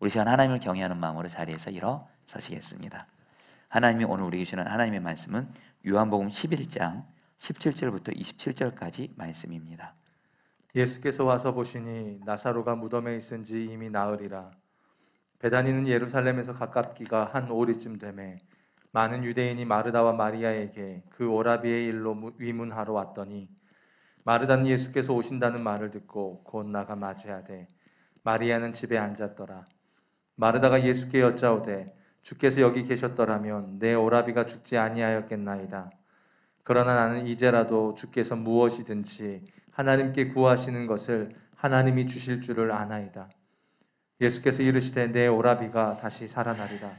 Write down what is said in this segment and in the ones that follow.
우리 시간 하나님을 경외하는 마음으로 자리에서 일어서시겠습니다. 하나님이 오늘 우리에게 주시는 하나님의 말씀은 요한복음 11장 17절부터 27절까지 말씀입니다. 예수께서 와서 보시니 나사로가 무덤에 있은지 이미 나으리라. 베다니는 예루살렘에서 가깝기가 한 오리쯤 되매 많은 유대인이 마르다와 마리아에게 그 오라비의 일로 위문하러 왔더니 마르다는 예수께서 오신다는 말을 듣고 곧 나가 맞이하되 마리아는 집에 앉았더라. 마르다가 예수께 여짜오되 주께서 여기 계셨더라면 내 오라비가 죽지 아니하였겠나이다. 그러나 나는 이제라도 주께서 무엇이든지 하나님께 구하시는 것을 하나님이 주실 줄을 아나이다. 예수께서 이르시되 내 오라비가 다시 살아나리라.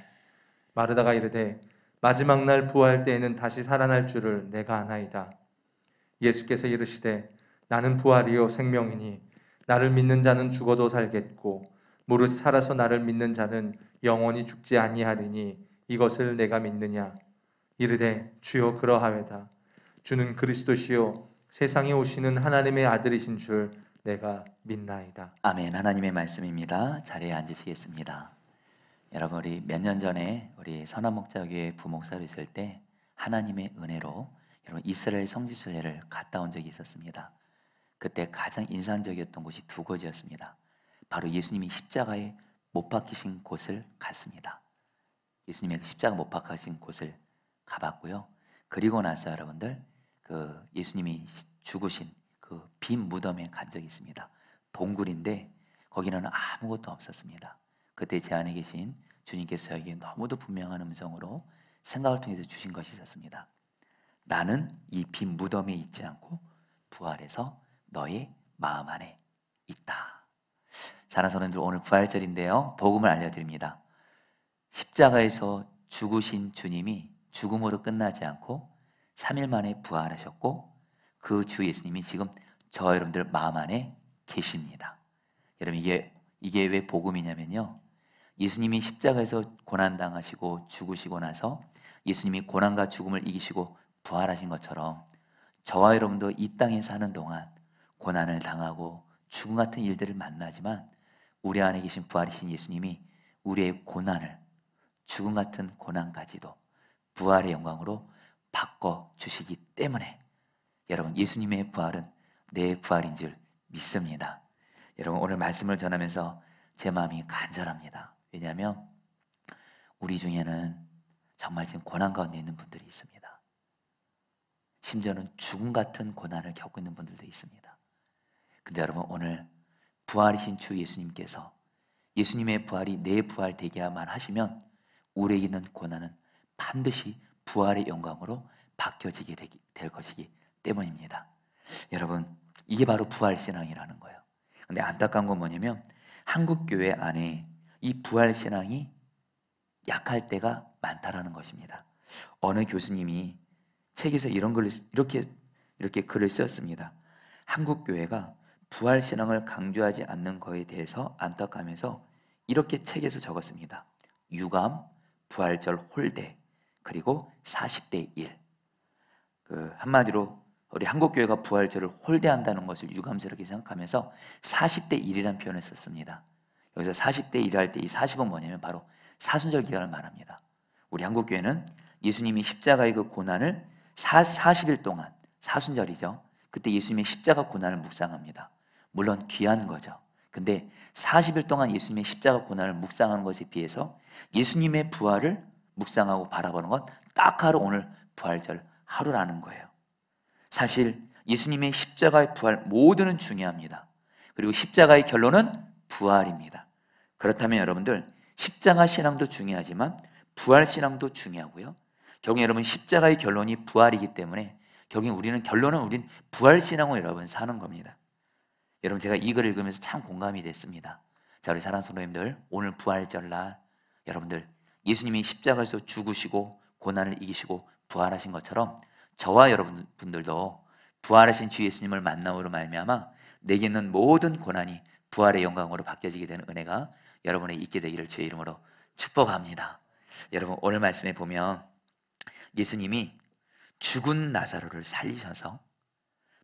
마르다가 이르되 마지막 날 부활 때에는 다시 살아날 줄을 내가 아나이다. 예수께서 이르시되 나는 부활이요 생명이니 나를 믿는 자는 죽어도 살겠고 무릇 살아서 나를 믿는 자는 영원히 죽지 아니하리니 이것을 내가 믿느냐. 이르되 주여 그러하외다. 주는 그리스도시요 세상에 오시는 하나님의 아들이신 줄 내가 믿나이다. 아멘. 하나님의 말씀입니다. 자리에 앉으시겠습니다. 여러분, 우리 몇 년 전에 우리 선한목자교회 부목사로 있을 때 하나님의 은혜로 여러분 이스라엘 성지순례를 갔다 온 적이 있었습니다. 그때 가장 인상적이었던 곳이 두 곳이었습니다. 바로 예수님이 십자가에 못 박히신 곳을 갔습니다. 예수님의 십자가 못 박히신 곳을 가봤고요. 그리고 나서 여러분들 그 예수님이 죽으신 그 빈 무덤에 간 적이 있습니다. 동굴인데 거기는 아무것도 없었습니다. 그때 제 안에 계신 주님께서 저에게 너무도 분명한 음성으로 생각을 통해서 주신 것이 있었습니다. 나는 이 빈 무덤에 있지 않고 부활해서 너의 마음 안에 있다. 사랑하는 성도님들, 오늘 부활절인데요. 복음을 알려드립니다. 십자가에서 죽으신 주님이 죽음으로 끝나지 않고 3일 만에 부활하셨고 그 주 예수님이 지금 저와 여러분들 마음 안에 계십니다. 여러분, 이게 왜 복음이냐면요, 예수님이 십자가에서 고난당하시고 죽으시고 나서 예수님이 고난과 죽음을 이기시고 부활하신 것처럼 저와 여러분도 이 땅에 사는 동안 고난을 당하고 죽음 같은 일들을 만나지만 우리 안에 계신 부활이신 예수님이 우리의 고난을, 죽음 같은 고난까지도 부활의 영광으로 바꿔주시기 때문에 여러분, 예수님의 부활은 내 부활인 줄 믿습니다. 여러분, 오늘 말씀을 전하면서 제 마음이 간절합니다. 왜냐하면 우리 중에는 정말 지금 고난 가운데 있는 분들이 있습니다. 심지어는 죽음 같은 고난을 겪고 있는 분들도 있습니다. 근데 여러분, 오늘 부활이신 주 예수님께서 예수님의 부활이 내 부활 되게야만 하시면 우리에게 있는 고난은 반드시 부활의 영광으로 바뀌어지게 될 것이기 때문입니다. 여러분, 이게 바로 부활신앙이라는 거예요. 근데 안타까운 건 뭐냐면 한국 교회 안에 이 부활신앙이 약할 때가 많다라는 것입니다. 어느 교수님이 책에서 이런 글을 이렇게 글을 쓰었습니다. 한국 교회가 부활신앙을 강조하지 않는 거에 대해서 안타까워하면서 이렇게 책에서 적었습니다. 유감, 부활절 홀대, 그리고 40대 1. 한마디로 우리 한국교회가 부활절을 홀대한다는 것을 유감스럽게 생각하면서 40대 1이라는 표현을 썼습니다. 여기서 40대 1 할 때 이 40은 뭐냐면 바로 사순절 기간을 말합니다. 우리 한국교회는 예수님이 십자가의 그 고난을 40일 동안, 사순절이죠. 그때 예수님의 십자가 고난을 묵상합니다. 물론 귀한 거죠. 근데 40일 동안 예수님의 십자가 고난을 묵상하는 것에 비해서 예수님의 부활을 묵상하고 바라보는 건 딱 하루, 오늘 부활절 하루라는 거예요. 사실 예수님의 십자가의 부활 모두는 중요합니다. 그리고 십자가의 결론은 부활입니다. 그렇다면 여러분들, 십자가 신앙도 중요하지만 부활 신앙도 중요하고요. 결국 여러분, 십자가의 결론이 부활이기 때문에 결국 우리는 부활 신앙으로 여러분 사는 겁니다. 여러분, 제가 이 글을 읽으면서 참 공감이 됐습니다. 자, 우리 사랑하는 성도님들, 오늘 부활절날 여러분들 예수님이 십자가에서 죽으시고 고난을 이기시고 부활하신 것처럼 저와 여러분들도 부활하신 주 예수님을 만남으로 말미암아 내게 있는 모든 고난이 부활의 영광으로 바뀌어지게 되는 은혜가 여러분에게 있게 되기를 주의 이름으로 축복합니다. 여러분, 오늘 말씀에 보면 예수님이 죽은 나사로를 살리셔서,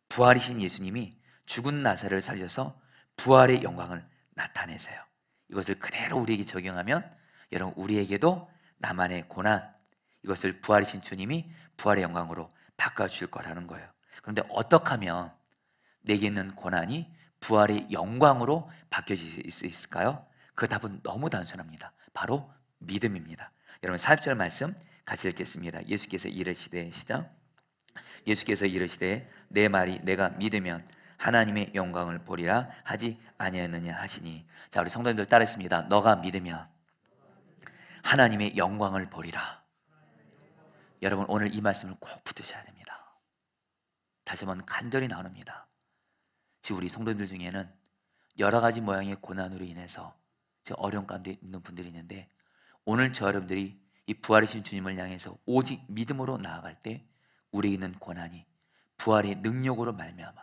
부활이신 예수님이 죽은 나사로를 살려서 부활의 영광을 나타내세요. 이것을 그대로 우리에게 적용하면 여러분 우리에게도 나만의 고난, 이것을 부활이신 주님이 부활의 영광으로 바꿔주실 거라는 거예요. 그런데 어떻게 하면 내게 있는 고난이 부활의 영광으로 바뀌어질 수 있을까요? 그 답은 너무 단순합니다. 바로 믿음입니다. 여러분 4절 말씀 같이 읽겠습니다. 예수께서 이르시되, 시작. 예수께서 이르시되 내 말이 내가 믿으면 하나님의 영광을 보리라 하지 아니하느냐 하시니. 자, 우리 성도님들 따라했습니다. 너가 믿으면 하나님의 영광을 보리라. 여러분 오늘 이 말씀을 꼭 붙드셔야 됩니다. 다시 한번 간절히 나눕니다. 지금 우리 성도님들 중에는 여러 가지 모양의 고난으로 인해서 지금 어려운 가운데 있는 분들이 있는데, 오늘 저 여러분들이 이 부활이신 주님을 향해서 오직 믿음으로 나아갈 때 우리에게 있는 고난이 부활의 능력으로 말미암아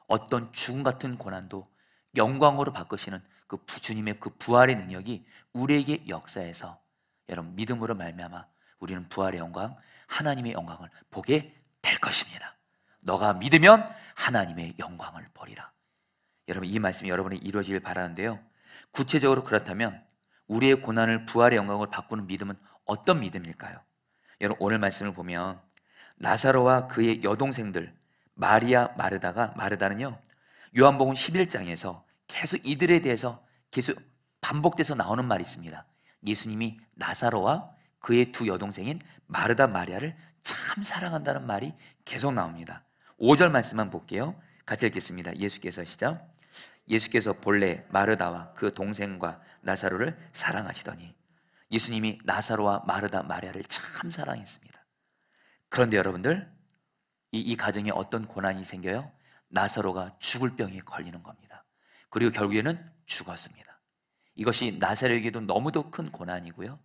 어떤 죽음 같은 고난도 영광으로 바꾸시는 그 주님의 그 부활의 능력이 우리에게 역사해서 여러분 믿음으로 말미암아 우리는 부활의 영광, 하나님의 영광을 보게 될 것입니다. 너가 믿으면 하나님의 영광을 보리라. 여러분 이 말씀이 여러분이 이루어지길 바라는데요, 구체적으로 그렇다면 우리의 고난을 부활의 영광으로 바꾸는 믿음은 어떤 믿음일까요? 여러분 오늘 말씀을 보면 나사로와 그의 여동생들 마리아, 마르다는요 요한복음 11장에서 계속 이들에 대해서 계속 반복돼서 나오는 말이 있습니다. 예수님이 나사로와 그의 두 여동생인 마르다, 마리아를 참 사랑한다는 말이 계속 나옵니다. 5절 말씀만 볼게요. 같이 읽겠습니다. 예수께서, 시작. 예수께서 본래 마르다와 그 동생과 나사로를 사랑하시더니. 예수님이 나사로와 마르다, 마리아를 참 사랑했습니다. 그런데 여러분들 이 가정에 어떤 고난이 생겨요? 나사로가 죽을 병에 걸리는 겁니다. 그리고 결국에는 죽었습니다. 이것이 나사로에게도 너무도 큰 고난이고요,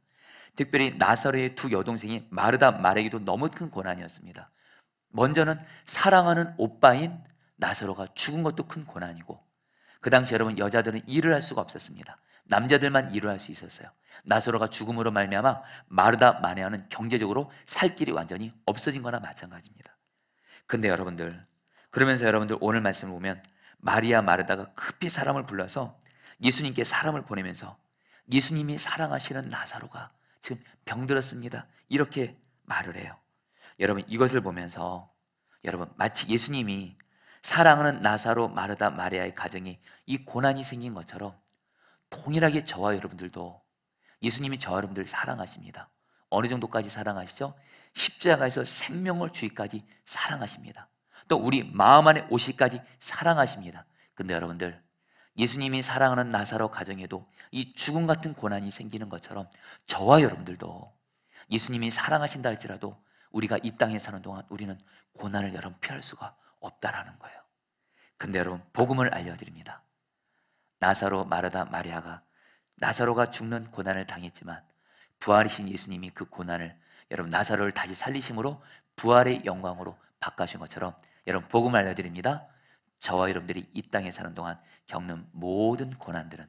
특별히 나사로의 두 여동생이 마르다, 마리아에게도 너무 큰 고난이었습니다. 먼저는 사랑하는 오빠인 나사로가 죽은 것도 큰 고난이고, 그 당시 여러분 여자들은 일을 할 수가 없었습니다. 남자들만 일을 할 수 있었어요. 나사로가 죽음으로 말미암아 마르다, 마리아는 경제적으로 살 길이 완전히 없어진 거나 마찬가지입니다. 근데 여러분들, 그러면서 여러분들 오늘 말씀을 보면 마리아, 마르다가 급히 사람을 불러서 예수님께 사람을 보내면서 예수님이 사랑하시는 나사로가 지금 병들었습니다, 이렇게 말을 해요. 여러분 이것을 보면서 여러분 마치 예수님이 사랑하는 나사로, 마르다, 마리아의 가정에 이 고난이 생긴 것처럼 동일하게 저와 여러분들도 예수님이 저와 여러분들을 사랑하십니다. 어느 정도까지 사랑하시죠? 십자가에서 생명을 주기까지 사랑하십니다. 또 우리 마음 안에 오시기까지 사랑하십니다. 근데 여러분들 예수님이 사랑하는 나사로 가정에도 이 죽음 같은 고난이 생기는 것처럼 저와 여러분들도 예수님이 사랑하신다 할지라도 우리가 이 땅에 사는 동안 우리는 고난을 여러분 피할 수가 없다라는 거예요. 근데 여러분 복음을 알려드립니다. 나사로, 마르다, 마리아가 나사로가 죽는 고난을 당했지만 부활이신 예수님이 그 고난을 여러분 나사로를 다시 살리심으로 부활의 영광으로 바꿔신 것처럼 여러분 복음을 알려드립니다. 저와 여러분들이 이 땅에 사는 동안 겪는 모든 고난들은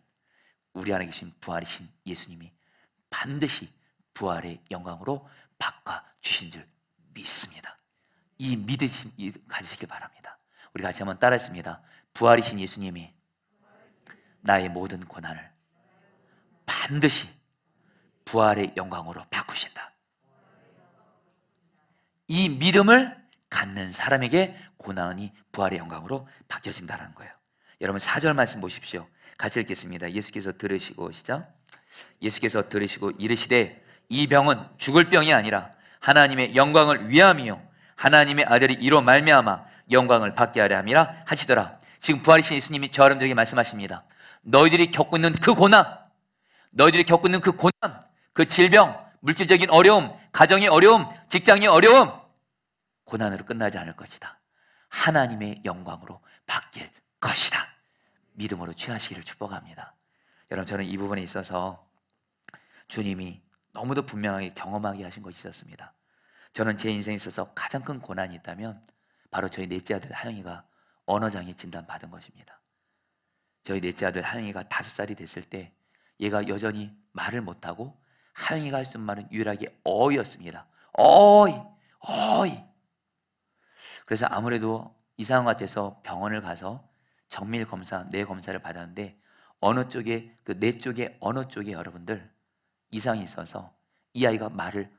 우리 안에 계신 부활이신 예수님이 반드시 부활의 영광으로 바꿔주신 줄 믿습니다. 이 믿으심 가지시길 바랍니다. 우리 같이 한번 따라했습니다. 부활이신 예수님이 나의 모든 고난을 반드시 부활의 영광으로 바꾸신다. 이 믿음을 갖는 사람에게 고난이 부활의 영광으로 바뀌어진다는 거예요. 여러분 4절 말씀 보십시오. 같이 읽겠습니다. 예수께서 들으시고, 시작. 예수께서 들으시고 이르시되 이 병은 죽을 병이 아니라 하나님의 영광을 위함이요 하나님의 아들이 이로 말미암아 영광을 받게 하려 함이라 하시더라. 지금 부활이신 예수님이 저 여러분들에게 말씀하십니다. 너희들이 겪고 있는 그 고난, 너희들이 겪고 있는 그 고난, 그 질병, 물질적인 어려움, 가정의 어려움, 직장의 어려움, 고난으로 끝나지 않을 것이다. 하나님의 영광으로 바뀔 것이다. 믿음으로 취하시기를 축복합니다. 여러분 저는 이 부분에 있어서 주님이 너무도 분명하게 경험하게 하신 것이 있었습니다. 저는 제 인생에 있어서 가장 큰 고난이 있다면 바로 저희 넷째 아들 하영이가 언어장애 진단 받은 것입니다. 저희 넷째 아들 하영이가 5살이 됐을 때 얘가 여전히 말을 못하고 하영이가 할 수 있는 말은 유일하게 어이였습니다. 어이, 어이. 그래서 아무래도 이상한 것 같아서 병원을 가서 정밀 검사, 뇌 검사를 받았는데 어느 쪽에 그 뇌 쪽에 어느 쪽에 여러분들 이상이 있어서 이 아이가 말을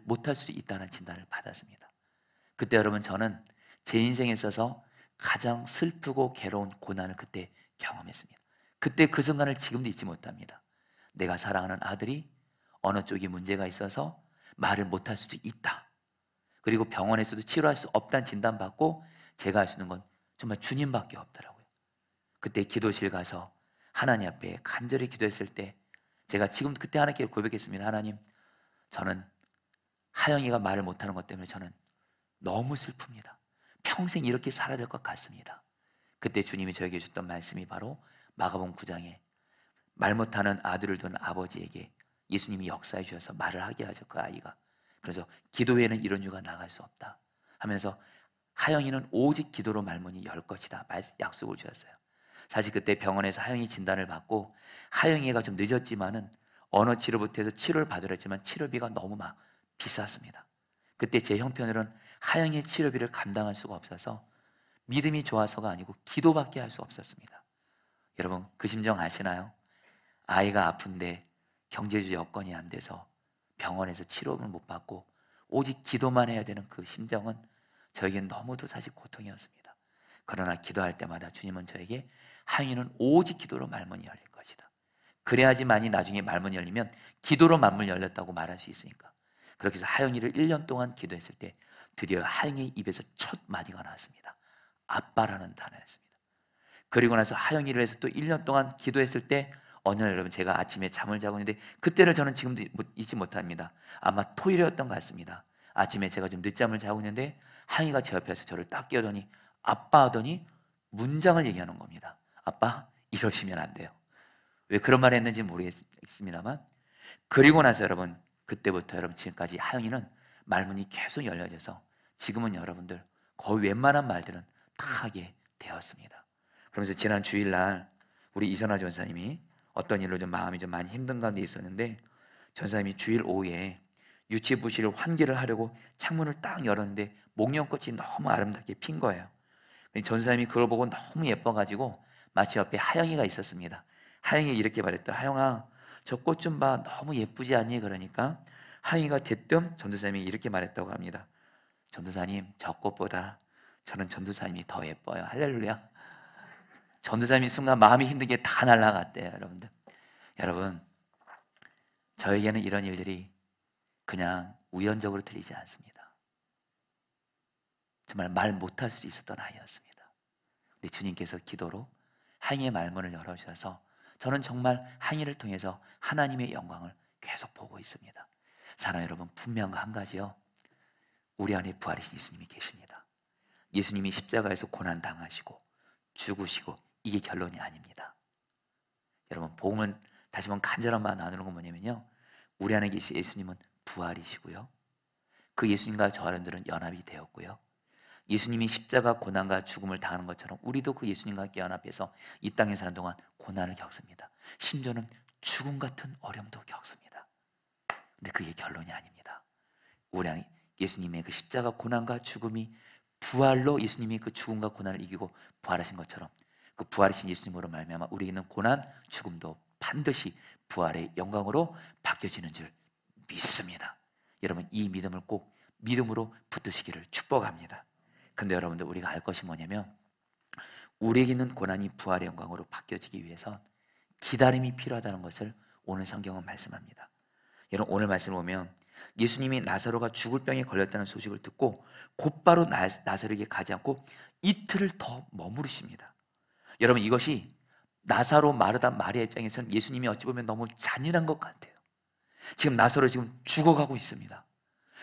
못할 수 있다는 진단을 받았습니다. 그때 여러분 저는 제 인생에 있어서 가장 슬프고 괴로운 고난을 그때 경험했습니다. 그때 그 순간을 지금도 잊지 못합니다. 내가 사랑하는 아들이 어느 쪽에 문제가 있어서 말을 못할 수도 있다. 그리고 병원에서도 치료할 수 없다는 진단받고 제가 할 수 있는 건 정말 주님밖에 없더라고요. 그때 기도실 가서 하나님 앞에 간절히 기도했을 때 제가 지금 그때 하나님께 고백했습니다. 하나님, 저는 하영이가 말을 못하는 것 때문에 저는 너무 슬픕니다. 평생 이렇게 살아야 될 것 같습니다. 그때 주님이 저에게 주셨던 말씀이 바로 마가복음 9장에 말 못하는 아들을 둔 아버지에게 예수님이 역사해 주셔서 말을 하게 하죠. 그 아이가. 그래서 기도에는 이런 유가 나갈 수 없다 하면서 하영이는 오직 기도로 말문이 열 것이다 약속을 주셨어요. 사실 그때 병원에서 하영이 진단을 받고 하영이가 좀 늦었지만은 언어 치료부터 해서 치료를 받으려 했지만 치료비가 너무 막 비쌌습니다. 그때 제 형편으로는 하영이의 치료비를 감당할 수가 없어서 믿음이 좋아서가 아니고 기도밖에 할 수 없었습니다. 여러분 그 심정 아시나요? 아이가 아픈데 경제적 여건이 안 돼서 병원에서 치료를 못 받고 오직 기도만 해야 되는 그 심정은 저에겐 너무도 사실 고통이었습니다. 그러나 기도할 때마다 주님은 저에게 하영이는 오직 기도로 말문이 열릴 것이다. 그래야지만이 나중에 말문이 열리면 기도로 말문이 열렸다고 말할 수 있으니까. 그렇게 해서 하영이를 1년 동안 기도했을 때 드디어 하영이 입에서 첫 마디가 나왔습니다. 아빠라는 단어였습니다. 그리고 나서 하영이를 해서 또 1년 동안 기도했을 때 어느 날 여러분 제가 아침에 잠을 자고 있는데 그때를 저는 지금도 잊지 못합니다. 아마 토요일이었던 것 같습니다. 아침에 제가 좀 늦잠을 자고 있는데 하영이가 제 옆에서 저를 딱 깨우더니 아빠 하더니 문장을 얘기하는 겁니다. 아빠 이러시면 안 돼요. 왜 그런 말을 했는지 모르겠습니다만 그리고 나서 여러분 그때부터 여러분 지금까지 하영이는 말문이 계속 열려져서 지금은 여러분들 거의 웬만한 말들은 다 하게 되었습니다. 그러면서 지난 주일날 우리 이선아 전사님이 어떤 일로 좀 마음이 좀 많이 힘든 가운데 있었는데 전사님이 주일 오후에 유치부실 환기를 하려고 창문을 딱 열었는데 목련꽃이 너무 아름답게 핀 거예요. 전사님이 그걸 보고 너무 예뻐가지고 마치 옆에 하영이가 있었습니다. 하영이 이렇게 말했다. 하영아 저 꽃 좀 봐. 너무 예쁘지 않니? 그러니까 하영이가 대뜸 전도사님이 이렇게 말했다고 합니다. 전도사님 저 꽃보다 저는 전도사님이 더 예뻐요. 할렐루야. 전도사님이 순간 마음이 힘든 게 다 날아갔대요. 여러분들. 여러분 저에게는 이런 일들이 그냥 우연적으로 들리지 않습니다. 정말 말 못할 수 있었던 아이였습니다. 근데 주님께서 기도로 하영이의 말문을 열어주셔서 저는 정말 하영이를 통해서 하나님의 영광을 계속 보고 있습니다. 사랑 여러분 분명한 한 가지요. 우리 안에 부활이신 예수님이 계십니다. 예수님이 십자가에서 고난당하시고 죽으시고 이게 결론이 아닙니다. 여러분 복음은 다시 한번 간절한 마음 나누는 건 뭐냐면요. 우리 안에 계신 예수님은 부활이시고요. 그 예수님과 저 여러분들은 연합이 되었고요. 예수님이 십자가 고난과 죽음을 당하는 것처럼 우리도 그 예수님과 함께 연합해서 이 땅에 사는 동안 고난을 겪습니다. 심지어는 죽음 같은 어려움도 겪습니다. 근데 그게 결론이 아닙니다. 우리 안에 예수님의 그 십자가 고난과 죽음이 부활로 예수님이 그 죽음과 고난을 이기고 부활하신 것처럼 그 부활이신 예수님으로 말미암아 우리는 고난, 죽음도 반드시 부활의 영광으로 바뀌어지는 줄 믿습니다. 여러분 이 믿음을 꼭 믿음으로 붙드시기를 축복합니다. 근데 여러분들 우리가 알 것이 뭐냐면 우리에게 있는 고난이 부활의 영광으로 바뀌어지기 위해서 기다림이 필요하다는 것을 오늘 성경은 말씀합니다. 여러분 오늘 말씀 보면 예수님이 나사로가 죽을 병에 걸렸다는 소식을 듣고 곧바로 나사로에게 가지 않고 이틀을 더 머무르십니다. 여러분 이것이 나사로, 마르다, 마리아 입장에서는 예수님이 어찌 보면 너무 잔인한 것 같아요. 지금 나사로 지금 죽어가고 있습니다.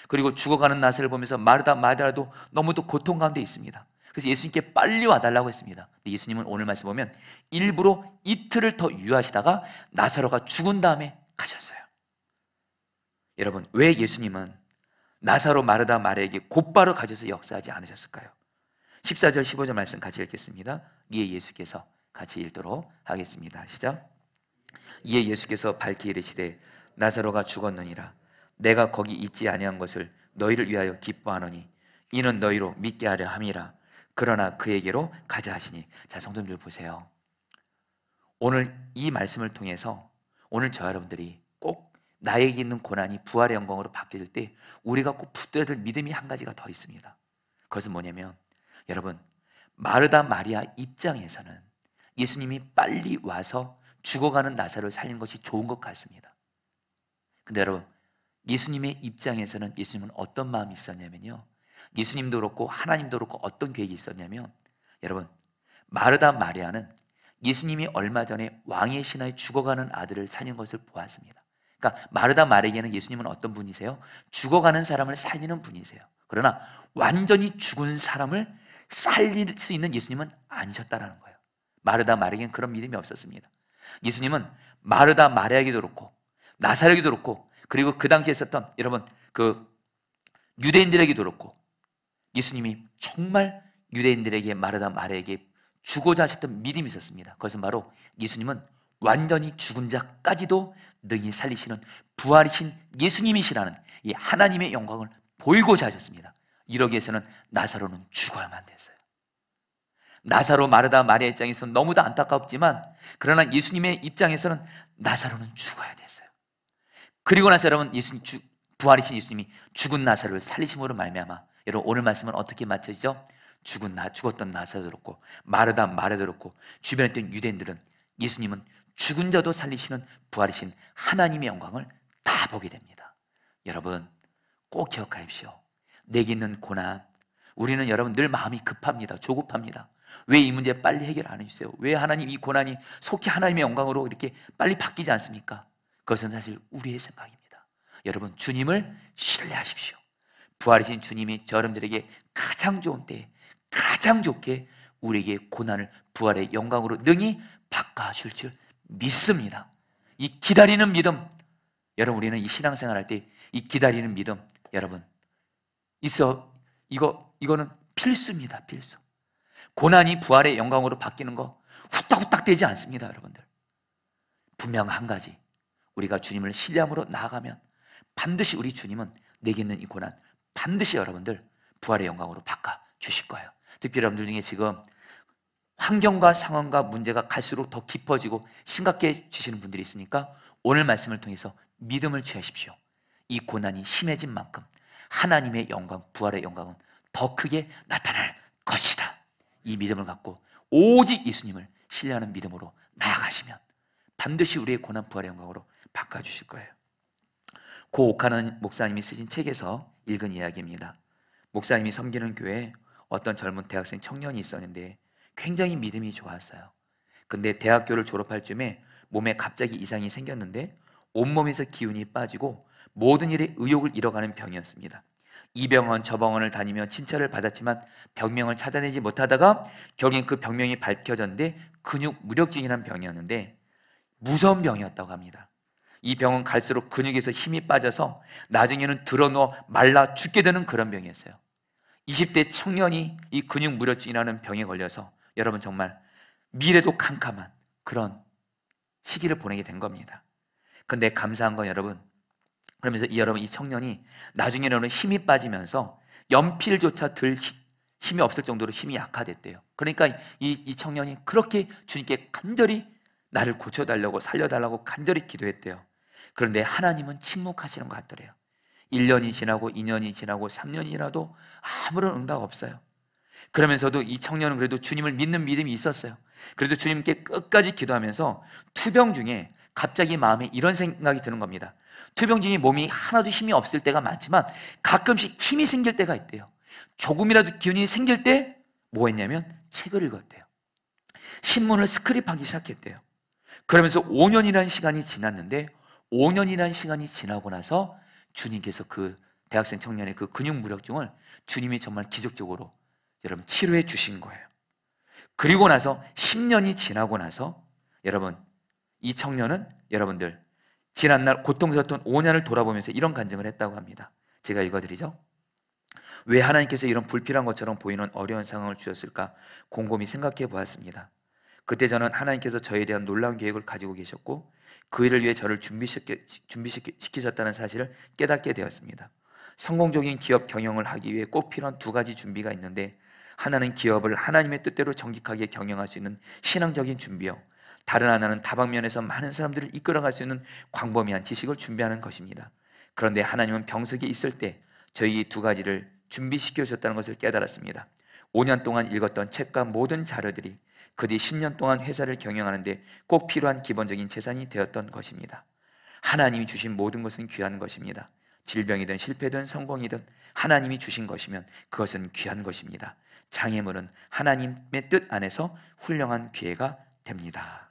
그리고 죽어가는 나사로를 보면서 마르다, 마리아도 너무도 고통 가운데 있습니다. 그래서 예수님께 빨리 와달라고 했습니다. 근데 예수님은 오늘 말씀 보면 일부러 이틀을 더 유하시다가 나사로가 죽은 다음에 가셨어요. 여러분 왜 예수님은 나사로, 마르다, 마리아에게 곧바로 가셔서 역사하지 않으셨을까요? 14절 15절 말씀 같이 읽겠습니다. 이에 예수께서 같이 읽도록 하겠습니다. 시작. 이에 예수께서 밝히 이르시되 나사로가 죽었느니라. 내가 거기 있지 아니한 것을 너희를 위하여 기뻐하노니 이는 너희로 믿게 하려 함이라. 그러나 그에게로 가자 하시니. 자 성도님들 보세요. 오늘 이 말씀을 통해서 오늘 저 여러분들이 꼭 나에게 있는 고난이 부활의 영광으로 바뀔 때 우리가 꼭 붙들어야 될 믿음이 한 가지가 더 있습니다. 그것은 뭐냐면, 여러분, 마르다 마리아 입장에서는 예수님이 빨리 와서 죽어가는 나사로를 살리는 것이 좋은 것 같습니다. 근데 여러분, 예수님의 입장에서는 예수님은 어떤 마음이 있었냐면요, 예수님도 그렇고 하나님도 그렇고 어떤 계획이 있었냐면, 여러분, 마르다 마리아는 예수님이 얼마 전에 왕의 신하에 죽어가는 아들을 살린 것을 보았습니다. 그러니까 마르다 마리아에게는 예수님은 어떤 분이세요? 죽어가는 사람을 살리는 분이세요. 그러나 완전히 죽은 사람을 살릴 수 있는 예수님은 아니셨다라는 거예요. 마르다 마리아에게는 그런 믿음이 없었습니다. 예수님은 마르다 마리아에게도 그렇고 나사로에게도 그렇고, 그리고 그 당시에 있었던 여러분 그 유대인들에게도 그렇고, 예수님이 정말 유대인들에게 마르다 마리아에게 주고자 하셨던 믿음이 있었습니다. 그것은 바로 예수님은 완전히 죽은 자까지도 능히 살리시는 부활이신 예수님이시라는 이 하나님의 영광을 보이고자 하셨습니다. 이러기 위해서는 나사로는 죽어야만 됐어요. 나사로 마르다 마리아 입장에서는 너무도 안타깝지만, 그러나 예수님의 입장에서는 나사로는 죽어야 됐어요. 그리고 나서 여러분, 부활이신 예수님이 죽은 나사로를 살리심으로 말미암아, 여러분 오늘 말씀은 어떻게 맞춰지죠? 죽었던 나사로도 그렇고 마르다 마리아도 그렇고 주변에 있던 유대인들은 예수님은 죽은 자도 살리시는 부활이신 하나님의 영광을 다 보게 됩니다. 여러분 꼭 기억하십시오. 내게 있는 고난, 우리는 여러분 늘 마음이 급합니다. 조급합니다. 왜 이 문제 빨리 해결 안 해주세요? 왜 하나님 이 고난이 속히 하나님의 영광으로 이렇게 빨리 바뀌지 않습니까? 그것은 사실 우리의 생각입니다. 여러분, 주님을 신뢰하십시오. 부활이신 주님이 여러분들에게 가장 좋은 때에 가장 좋게 우리에게 고난을 부활의 영광으로 능히 바꿔줄 줄 믿습니다. 이 기다리는 믿음, 여러분 우리는 이 신앙생활 할 때 이 기다리는 믿음, 여러분 이거는 필수입니다. 필수. 고난이 부활의 영광으로 바뀌는 거 후딱후딱 되지 않습니다. 여러분들, 분명 한 가지, 우리가 주님을 신뢰함으로 나아가면 반드시 우리 주님은 내게 있는 이 고난 반드시 여러분들 부활의 영광으로 바꿔주실 거예요. 특히 여러분들 중에 지금 환경과 상황과 문제가 갈수록 더 깊어지고 심각해지시는 분들이 있으니까 오늘 말씀을 통해서 믿음을 취하십시오. 이 고난이 심해진 만큼 하나님의 영광, 부활의 영광은 더 크게 나타날 것이다. 이 믿음을 갖고 오직 예수님을 신뢰하는 믿음으로 나아가시면 반드시 우리의 고난 부활의 영광으로 바꿔주실 거예요. 고 오카는 목사님이 쓰신 책에서 읽은 이야기입니다. 목사님이 섬기는 교회에 어떤 젊은 대학생 청년이 있었는데 굉장히 믿음이 좋았어요. 근데 대학교를 졸업할 쯤에 몸에 갑자기 이상이 생겼는데 온몸에서 기운이 빠지고 모든 일에 의욕을 잃어가는 병이었습니다. 이 병원 저 병원을 다니며 진찰을 받았지만 병명을 찾아내지 못하다가 결국엔 그 병명이 밝혀졌는데 근육 무력증이라는 병이었는데 무서운 병이었다고 합니다. 이 병은 갈수록 근육에서 힘이 빠져서 나중에는 드러누워 말라 죽게 되는 그런 병이었어요. 20대 청년이 이 근육 무력증이라는 병에 걸려서 여러분 정말 미래도 캄캄한 그런 시기를 보내게 된 겁니다. 근데 감사한 건 여러분, 그러면서 이 청년이 나중에는 힘이 빠지면서 연필조차 들 힘이 없을 정도로 힘이 약화됐대요. 그러니까 이 청년이 그렇게 주님께 간절히 나를 고쳐달라고 살려달라고 간절히 기도했대요. 그런데 하나님은 침묵하시는 것 같더래요. 1년이 지나고 2년이 지나고 3년이 지나도 아무런 응답 없어요. 그러면서도 이 청년은 그래도 주님을 믿는 믿음이 있었어요. 그래도 주님께 끝까지 기도하면서 투병 중에 갑자기 마음에 이런 생각이 드는 겁니다. 투병 중에 몸이 하나도 힘이 없을 때가 많지만 가끔씩 힘이 생길 때가 있대요. 조금이라도 기운이 생길 때 뭐 했냐면 책을 읽었대요. 신문을 스크립하기 시작했대요. 그러면서 5년이라는 시간이 지났는데 5년이라는 시간이 지나고 나서 주님께서 그 대학생 청년의 그 근육 무력증을 주님이 정말 기적적으로 여러분 치료해 주신 거예요. 그리고 나서 10년이 지나고 나서 여러분 이 청년은 여러분들 지난날 고통스러웠던 5년을 돌아보면서 이런 간증을 했다고 합니다. 제가 읽어드리죠. 왜 하나님께서 이런 불필요한 것처럼 보이는 어려운 상황을 주셨을까 곰곰이 생각해 보았습니다. 그때 저는 하나님께서 저에 대한 놀라운 계획을 가지고 계셨고 그 일을 위해 저를 준비시키셨다는 사실을 깨닫게 되었습니다. 성공적인 기업 경영을 하기 위해 꼭 필요한 두 가지 준비가 있는데, 하나는 기업을 하나님의 뜻대로 정직하게 경영할 수 있는 신앙적인 준비요, 다른 하나는 다방면에서 많은 사람들을 이끌어갈 수 있는 광범위한 지식을 준비하는 것입니다. 그런데 하나님은 병석에 있을 때 저희 두 가지를 준비시켜 주셨다는 것을 깨달았습니다. 5년 동안 읽었던 책과 모든 자료들이 그 뒤 10년 동안 회사를 경영하는데 꼭 필요한 기본적인 재산이 되었던 것입니다. 하나님이 주신 모든 것은 귀한 것입니다. 질병이든 실패든 성공이든 하나님이 주신 것이면 그것은 귀한 것입니다. 장애물은 하나님의 뜻 안에서 훌륭한 기회가 됩니다.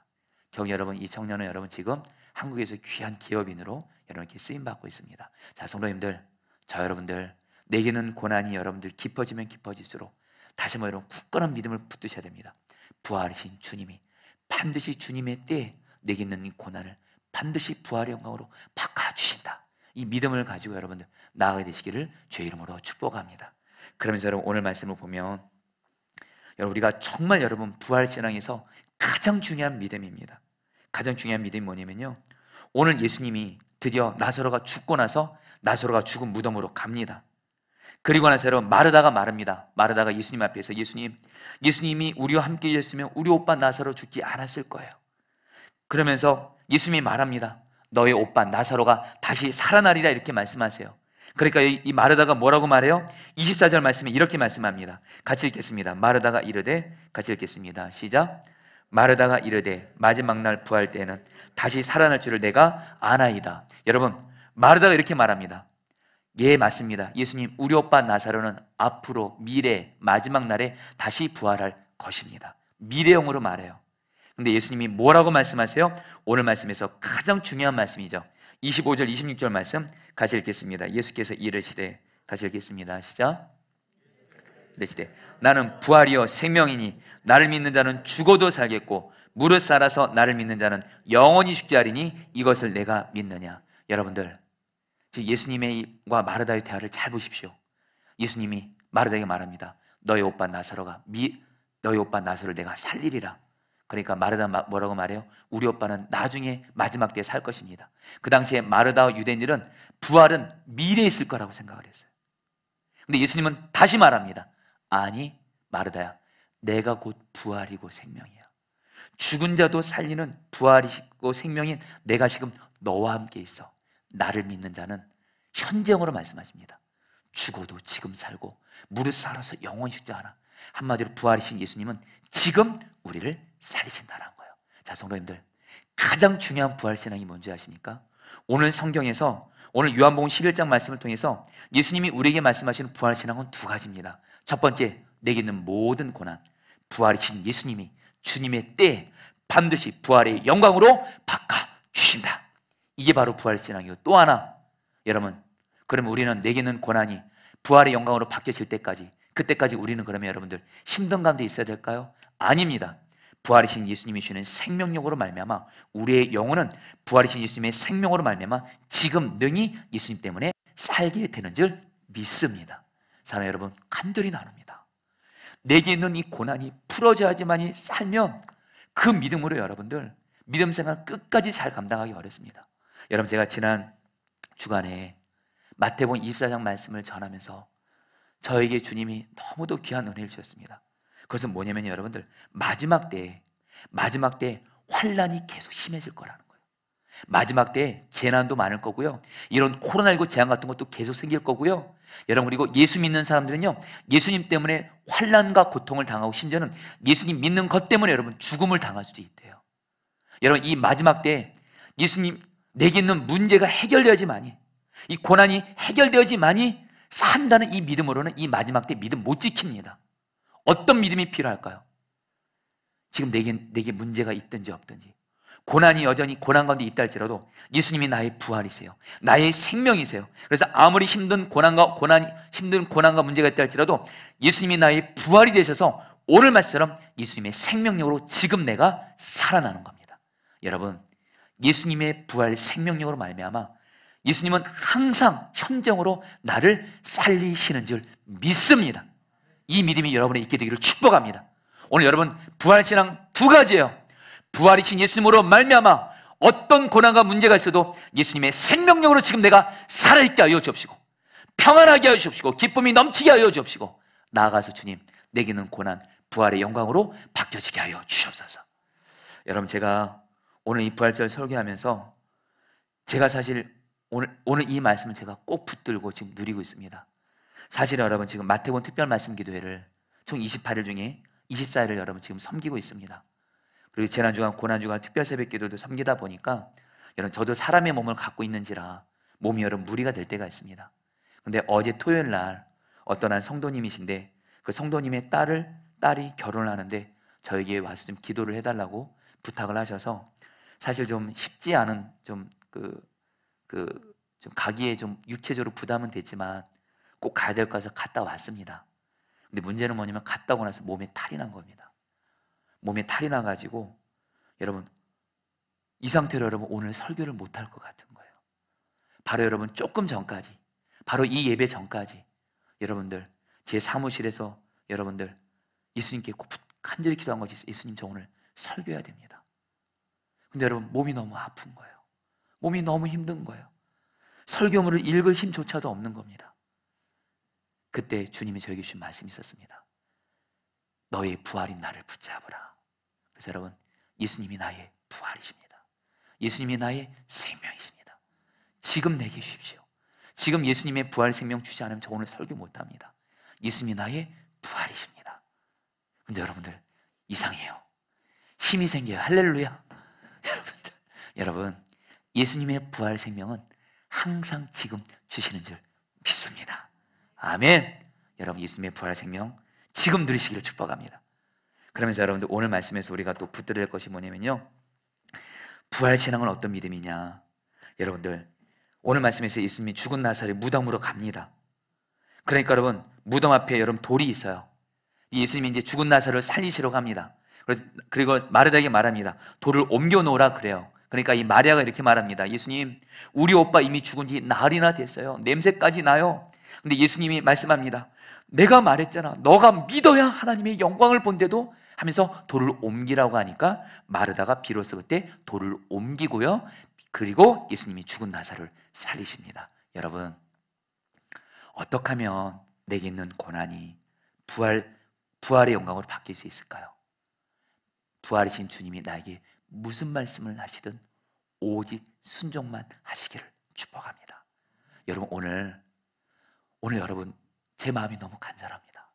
경희 여러분, 이 청년은 여러분 지금 한국에서 귀한 기업인으로 여러분께 쓰임받고 있습니다. 자, 성도님들, 저 여러분들, 내게는 고난이 여러분들 깊어지면 깊어질수록 다시 한번 여러분 굳건한 믿음을 붙드셔야 됩니다. 부활이신 주님이 반드시 주님의 때에 내게 있는 이 고난을 반드시 부활의 영광으로 바꿔주신다. 이 믿음을 가지고 여러분들 나아가게 되시기를 주의 이름으로 축복합니다. 그러면서 여러분 오늘 말씀을 보면 여러분 우리가 정말 여러분 부활신앙에서 가장 중요한 믿음입니다. 가장 중요한 믿음이 뭐냐면요, 오늘 예수님이 드디어 나사로가 죽고 나서 나사로가 죽은 무덤으로 갑니다. 그리고 나서 여러분 마르다가 말합니다. 마르다가 예수님 앞에서 예수님이 우리와 함께 계셨으면 우리 오빠 나사로 죽지 않았을 거예요. 그러면서 예수님이 말합니다. 너의 오빠 나사로가 다시 살아나리라 이렇게 말씀하세요. 그러니까 이 마르다가 뭐라고 말해요? 24절 말씀에 이렇게 말씀합니다. 같이 읽겠습니다. 마르다가 이르되, 같이 읽겠습니다. 시작. 마르다가 이르되 마지막 날 부활 때에는 다시 살아날 줄을 내가 아나이다. 여러분 마르다가 이렇게 말합니다. 예, 맞습니다. 예수님, 우리 오빠 나사로는 앞으로 미래 마지막 날에 다시 부활할 것입니다. 미래형으로 말해요. 근데 예수님이 뭐라고 말씀하세요? 오늘 말씀에서 가장 중요한 말씀이죠. 25절 26절 말씀 같이 읽겠습니다. 예수께서 이르시되, 같이 읽겠습니다. 시작. 이르시되 나는 부활이요 생명이니 나를 믿는 자는 죽어도 살겠고 무릇 살아서 나를 믿는 자는 영원히 죽지 않으리니 이것을 내가 믿느냐. 여러분들 지금 예수님과 마르다의 대화를 잘 보십시오. 예수님이 마르다에게 말합니다. 너희 오빠 나사로를 내가 살리리라. 그러니까 마르다 뭐라고 말해요? 우리 오빠는 나중에 마지막 때에 살 것입니다. 그 당시에 마르다와 유대인들은 부활은 미래에 있을 거라고 생각을 했어요. 근데 예수님은 다시 말합니다. 아니 마르다야, 내가 곧 부활이고 생명이야. 죽은 자도 살리는 부활이고 생명인 내가 지금 너와 함께 있어. 나를 믿는 자는 현재형으로 말씀하십니다. 죽어도 지금 살고 무릇 살아서 영원히 죽지 않아. 한마디로 부활이신 예수님은 지금 우리를 살리신다는 거예요. 자, 성도님들, 가장 중요한 부활신앙이 뭔지 아십니까? 오늘 성경에서 오늘 요한복음 11장 말씀을 통해서 예수님이 우리에게 말씀하시는 부활신앙은 두 가지입니다. 첫 번째, 내게 있는 모든 고난, 부활이신 예수님이 주님의 때에 반드시 부활의 영광으로 바꿔주신다. 이게 바로 부활신앙이고, 또 하나, 여러분, 그러면 우리는 내게 있는 고난이 부활의 영광으로 바뀌어질 때까지, 그때까지 우리는 그러면 여러분들 힘든 가운데 있어야 될까요? 아닙니다. 부활이신 예수님이 주는 생명력으로 말미암아 우리의 영혼은 부활이신 예수님의 생명으로 말미암아 지금 능히 예수님 때문에 살게 되는 줄 믿습니다. 사랑하는 여러분, 간절히 나눕니다. 내게 있는 이 고난이 풀어져야지만이 살면 그 믿음으로 여러분들 믿음 생활 끝까지 잘 감당하기 어렵습니다. 여러분, 제가 지난 주간에 마태복음 24장 말씀을 전하면서 저에게 주님이 너무도 귀한 은혜를 주셨습니다. 그것은 뭐냐면 여러분들 마지막 때에 환란이 계속 심해질 거라는 거예요. 마지막 때에 재난도 많을 거고요, 이런 코로나19 재앙 같은 것도 계속 생길 거고요. 여러분, 그리고 예수 믿는 사람들은요, 예수님 때문에 환란과 고통을 당하고 심지어는 예수님 믿는 것 때문에 여러분 죽음을 당할 수도 있대요. 여러분, 이 마지막 때에 예수님 내게 있는 문제가 해결되어야지만이, 이 고난이 해결되어야지만이 산다는 이 믿음으로는 이 마지막 때 믿음 못 지킵니다. 어떤 믿음이 필요할까요? 지금 내게 문제가 있든지 없든지, 고난이 여전히 고난 가운데 있다 할지라도 예수님이 나의 부활이세요. 나의 생명이세요. 그래서 아무리 힘든 고난과 문제가 있다 할지라도 예수님이 나의 부활이 되셔서 오늘 말씀처럼 예수님의 생명력으로 지금 내가 살아나는 겁니다. 여러분, 예수님의 부활 생명력으로 말미암아 예수님은 항상 현정으로 나를 살리시는 줄 믿습니다. 이 믿음이 여러분에 있게 되기를 축복합니다. 오늘 여러분, 부활신앙 두 가지예요. 부활이신 예수님으로 말미암아 어떤 고난과 문제가 있어도 예수님의 생명력으로 지금 내가 살아있게 하여 주옵시고, 평안하게 하여 주옵시고, 기쁨이 넘치게 하여 주옵시고, 나아가서 주님, 내게는 고난 부활의 영광으로 바뀌어지게 하여 주옵소서. 여러분, 제가 오늘 이 부활절 설교하면서 제가 사실 오늘 이 말씀을 제가 꼭 붙들고 지금 누리고 있습니다. 사실 여러분, 지금 마태복음 특별 말씀 기도회를 총 28일 중에 24일을 여러분 지금 섬기고 있습니다. 그리고 지난주간 고난주간 특별 새벽 기도도 섬기다 보니까 여러분, 저도 사람의 몸을 갖고 있는지라 몸이 여러분 무리가 될 때가 있습니다. 근데 어제 토요일 날 어떤 한 성도님이신데 그 성도님의 딸이 결혼을 하는데 저에게 와서 좀 기도를 해달라고 부탁을 하셔서 사실 좀 쉽지 않은 좀 가기에 좀 육체적으로 부담은 됐지만 꼭 가야 될 것 같아서 갔다 왔습니다. 근데 문제는 뭐냐면 갔다 오고 나서 몸에 탈이 난 겁니다. 몸에 탈이 나가지고 여러분, 이 상태로 여러분 오늘 설교를 못할 것 같은 거예요. 바로 여러분 조금 전까지, 바로 이 예배 전까지 여러분들 제 사무실에서 여러분들 예수님께 간절히 기도한 거지. 예수님, 저 오늘 설교해야 됩니다. 근데 여러분 몸이 너무 아픈 거예요. 몸이 너무 힘든 거예요. 설교문을 읽을 힘조차도 없는 겁니다. 그때 주님이 저에게 주신 말씀이 있었습니다. 너의 부활인 나를 붙잡으라. 그래서 여러분, 예수님이 나의 부활이십니다. 예수님이 나의 생명이십니다. 지금 내게 주십시오. 지금 예수님의 부활 생명 주지 않으면 저 오늘 설교 못합니다. 예수님이 나의 부활이십니다. 근데 여러분들 이상해요. 힘이 생겨요. 할렐루야. 여러분, 예수님의 부활 생명은 항상 지금 주시는 줄 믿습니다. 아멘. 여러분, 예수님의 부활 생명 지금 누리시기를 축복합니다. 그러면서 여러분들 오늘 말씀에서 우리가 또 붙들을 것이 뭐냐면요, 부활 신앙은 어떤 믿음이냐. 여러분들 오늘 말씀에서 예수님이 죽은 나사렛 무덤으로 갑니다. 그러니까 여러분, 무덤 앞에 여러분 돌이 있어요. 예수님이 이제 죽은 나사렛을 살리시러 갑니다. 그리고 마르다에게 말합니다. 돌을 옮겨 놓으라 그래요. 그러니까 이 마리아가 이렇게 말합니다. 예수님, 우리 오빠 이미 죽은 지 날이나 됐어요. 냄새까지 나요. 근데 예수님이 말씀합니다. 내가 말했잖아. 너가 믿어야 하나님의 영광을 본대도 하면서 돌을 옮기라고 하니까 마르다가 비로소 그때 돌을 옮기고요. 그리고 예수님이 죽은 나사로를 살리십니다. 여러분, 어떻게 하면 내게 있는 고난이 부활의 영광으로 바뀔 수 있을까요? 부활이신 주님이 나에게 무슨 말씀을 하시든 오직 순종만 하시기를 축복합니다. 여러분, 오늘 여러분 제 마음이 너무 간절합니다.